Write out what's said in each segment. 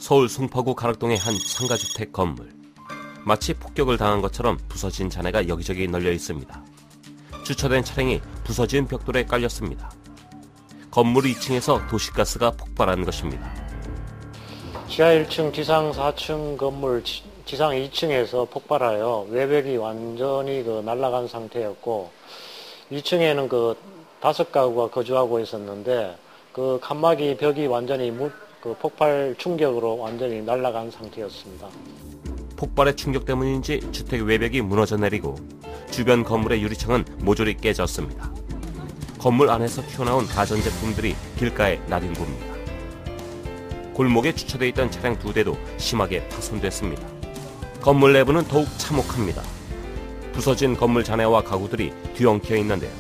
서울 송파구 가락동의 한 상가주택 건물. 마치 폭격을 당한 것처럼 부서진 잔해가 여기저기 널려 있습니다. 주차된 차량이 부서진 벽돌에 깔렸습니다. 건물 2층에서 도시가스가 폭발한 것입니다. 지하 1층, 지상 4층 건물 지상 2층에서 폭발하여 외벽이 완전히 날아간 상태였고 2층에는 5가구가 거주하고 있었는데 그 칸막이 벽이 완전히 폭발 충격으로 완전히 날아간 상태였습니다. 폭발의 충격 때문인지 주택 외벽이 무너져 내리고 주변 건물의 유리창은 모조리 깨졌습니다. 건물 안에서 튀어나온 가전제품들이 길가에 나뒹굽니다. 골목에 주차되어 있던 차량 2대도 심하게 파손됐습니다. 건물 내부는 더욱 참혹합니다. 부서진 건물 잔해와 가구들이 뒤엉켜 있는데요.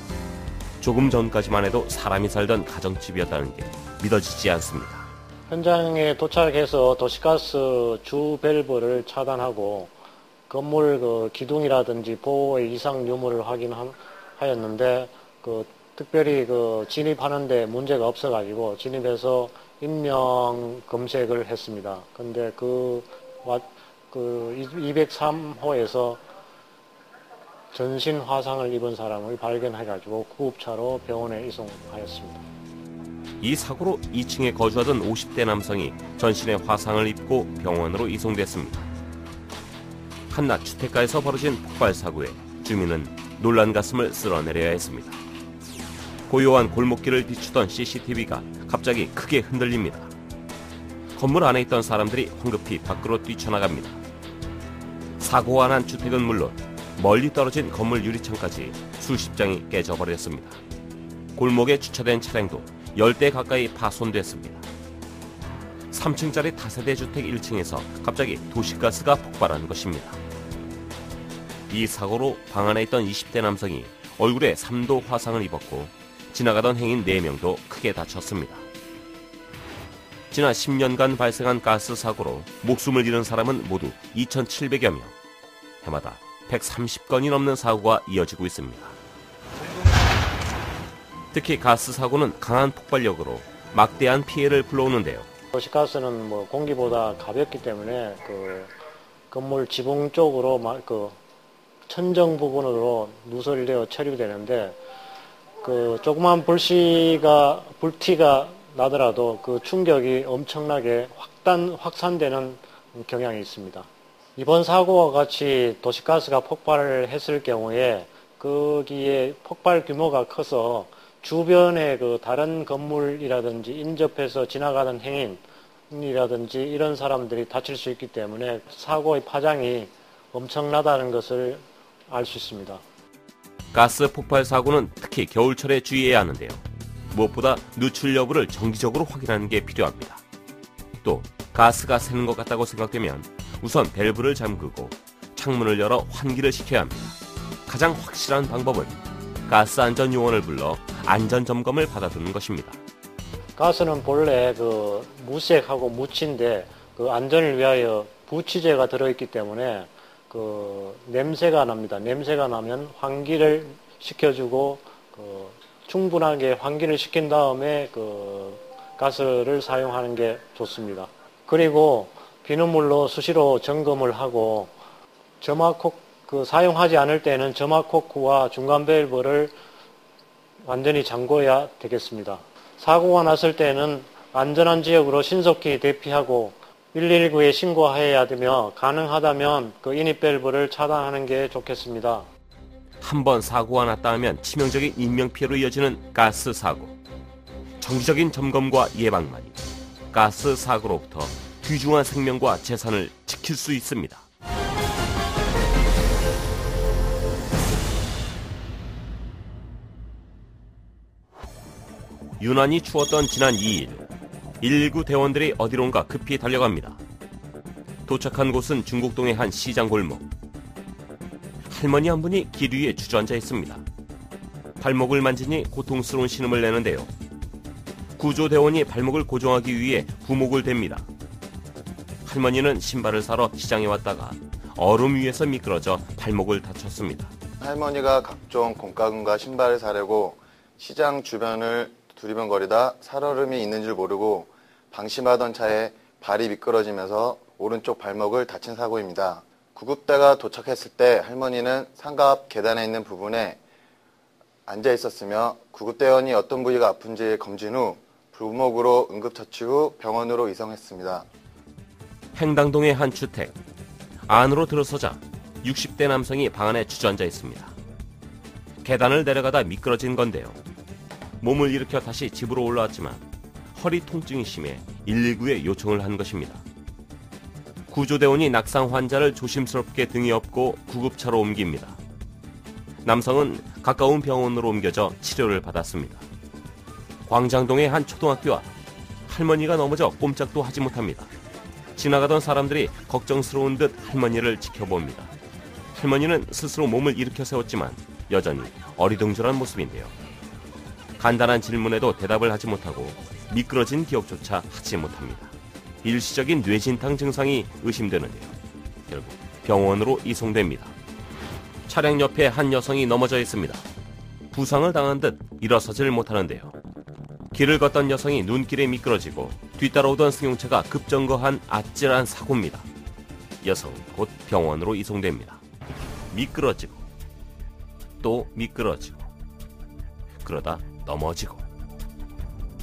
조금 전까지만 해도 사람이 살던 가정집이었다는 게 믿어지지 않습니다. 현장에 도착해서 도시가스 주 밸브를 차단하고 건물 기둥이라든지 보호의 이상 유무를 확인하였는데 특별히 진입하는데 문제가 없어가지고 진입해서 인명 검색을 했습니다. 근데 203호에서 전신 화상을 입은 사람을 발견해가지고 구급차로 병원에 이송하였습니다. 이 사고로 2층에 거주하던 50대 남성이 전신에 화상을 입고 병원으로 이송됐습니다. 한낮 주택가에서 벌어진 폭발 사고에 주민은 놀란 가슴을 쓸어내려야 했습니다. 고요한 골목길을 비추던 CCTV가 갑자기 크게 흔들립니다. 건물 안에 있던 사람들이 황급히 밖으로 뛰쳐나갑니다. 사고가 난 주택은 물론 멀리 떨어진 건물 유리창까지 수십 장이 깨져버렸습니다. 골목에 주차된 차량도 10대 가까이 파손됐습니다. 3층짜리 다세대 주택 1층에서 갑자기 도시가스가 폭발한 것입니다. 이 사고로 방 안에 있던 20대 남성이 얼굴에 3도 화상을 입었고 지나가던 행인 4명도 크게 다쳤습니다. 지난 10년간 발생한 가스 사고로 목숨을 잃은 사람은 모두 2,700여 명. 해마다 130건이 넘는 사고가 이어지고 있습니다. 특히 가스 사고는 강한 폭발력으로 막대한 피해를 불러오는데요. 도시가스는 공기보다 가볍기 때문에 건물 지붕 쪽으로 천정 부분으로 누설되어 처리되는데 조그만 불티가 나더라도 충격이 엄청나게 확산되는 경향이 있습니다. 이번 사고와 같이 도시가스가 폭발을 했을 경우에 거기에 폭발 규모가 커서 주변의 다른 건물이라든지 인접해서 지나가는 행인이라든지 이런 사람들이 다칠 수 있기 때문에 사고의 파장이 엄청나다는 것을 알 수 있습니다. 가스 폭발 사고는 특히 겨울철에 주의해야 하는데요. 무엇보다 누출 여부를 정기적으로 확인하는 게 필요합니다. 또 가스가 새는 것 같다고 생각되면 우선 밸브를 잠그고 창문을 열어 환기를 시켜야 합니다. 가장 확실한 방법은 가스 안전 요원을 불러 안전 점검을 받아두는 것입니다. 가스는 본래 무색하고 무치인데 안전을 위하여 부치제가 들어있기 때문에 냄새가 납니다. 냄새가 나면 환기를 시켜주고 충분하게 환기를 시킨 다음에 가스를 사용하는 게 좋습니다. 그리고 비눗물로 수시로 점검을 하고 점화코크 사용하지 않을 때는 점화코크와 중간 밸브를 완전히 잠궈야 되겠습니다. 사고가 났을 때는 안전한 지역으로 신속히 대피하고 119에 신고해야 되며 가능하다면 인입 밸브를 차단하는 게 좋겠습니다. 한번 사고가 났다 하면 치명적인 인명피해로 이어지는 가스 사고. 정기적인 점검과 예방만이 가스 사고로부터 귀중한 생명과 재산을 지킬 수 있습니다. 유난히 추웠던 지난 2일, 119 대원들이 어디론가 급히 달려갑니다. 도착한 곳은 중곡동의 한 시장 골목. 할머니 한 분이 길 위에 주저앉아 있습니다. 발목을 만지니 고통스러운 신음을 내는데요. 구조대원이 발목을 고정하기 위해 구목을 댑니다. 할머니는 신발을 사러 시장에 왔다가 얼음 위에서 미끄러져 발목을 다쳤습니다. 할머니가 각종 공과금과 신발을 사려고 시장 주변을 두리번거리다 살얼음이 있는 줄 모르고 방심하던 차에 발이 미끄러지면서 오른쪽 발목을 다친 사고입니다. 구급대가 도착했을 때 할머니는 상가 앞 계단에 있는 부분에 앉아 있었으며 구급대원이 어떤 부위가 아픈지 검진 후 부목으로 응급처치 후 병원으로 이송했습니다. 행당동의 한 주택. 안으로 들어서자 60대 남성이 방 안에 주저앉아 있습니다. 계단을 내려가다 미끄러진 건데요. 몸을 일으켜 다시 집으로 올라왔지만 허리 통증이 심해 119에 요청을 한 것입니다. 구조대원이 낙상 환자를 조심스럽게 등에 업고 구급차로 옮깁니다. 남성은 가까운 병원으로 옮겨져 치료를 받았습니다. 광장동의 한 초등학교 앞. 할머니가 넘어져 꼼짝도 하지 못합니다. 지나가던 사람들이 걱정스러운 듯 할머니를 지켜봅니다. 할머니는 스스로 몸을 일으켜 세웠지만 여전히 어리둥절한 모습인데요. 간단한 질문에도 대답을 하지 못하고 미끄러진 기억조차 하지 못합니다. 일시적인 뇌진탕 증상이 의심되는데요. 결국 병원으로 이송됩니다. 차량 옆에 한 여성이 넘어져 있습니다. 부상을 당한 듯 일어서질 못하는데요. 길을 걷던 여성이 눈길에 미끄러지고 뒤따라오던 승용차가 급정거한 아찔한 사고입니다. 여성은 곧 병원으로 이송됩니다. 미끄러지고 또 미끄러지고 그러다 넘어지고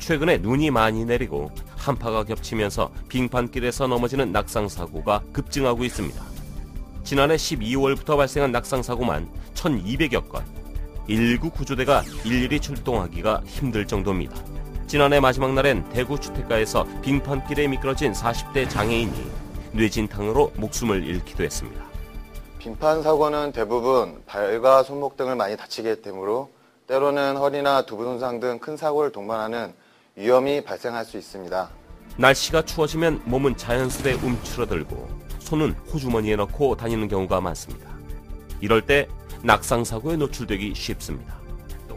최근에 눈이 많이 내리고 한파가 겹치면서 빙판길에서 넘어지는 낙상사고가 급증하고 있습니다. 지난해 12월부터 발생한 낙상사고만 1,200여 건, 119 구조대가 일일이 출동하기가 힘들 정도입니다. 지난해 마지막 날엔 대구 주택가에서 빙판길에 미끄러진 40대 장애인이 뇌진탕으로 목숨을 잃기도 했습니다. 빙판 사고는 대부분 발과 손목 등을 많이 다치게 되므로 때로는 허리나 두부 손상 등 큰 사고를 동반하는 위험이 발생할 수 있습니다. 날씨가 추워지면 몸은 자연스레 움츠러들고 손은 호주머니에 넣고 다니는 경우가 많습니다. 이럴 때 낙상사고에 노출되기 쉽습니다. 또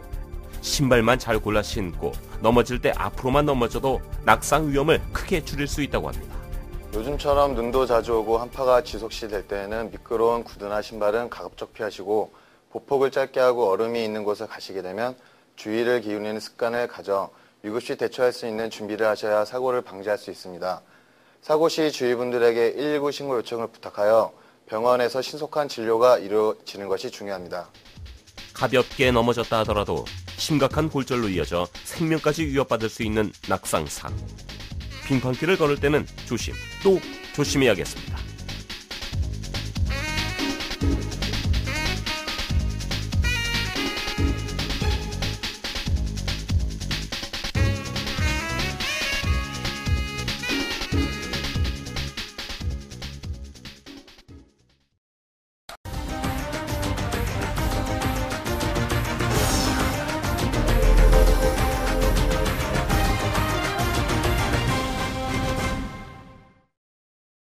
신발만 잘 골라 신고 넘어질 때 앞으로만 넘어져도 낙상 위험을 크게 줄일 수 있다고 합니다. 요즘처럼 눈도 자주 오고 한파가 지속시 될 때에는 미끄러운 구두나 신발은 가급적 피하시고 보폭을 짧게 하고 얼음이 있는 곳을 가시게 되면 주의를 기울이는 습관을 가져 위급시 대처할 수 있는 준비를 하셔야 사고를 방지할 수 있습니다. 사고 시 주위 분들에게 119 신고 요청을 부탁하여 병원에서 신속한 진료가 이루어지는 것이 중요합니다. 가볍게 넘어졌다 하더라도 심각한 골절로 이어져 생명까지 위협받을 수 있는 낙상사고. 빙판길을 걸을 때는 조심, 또 조심해야겠습니다.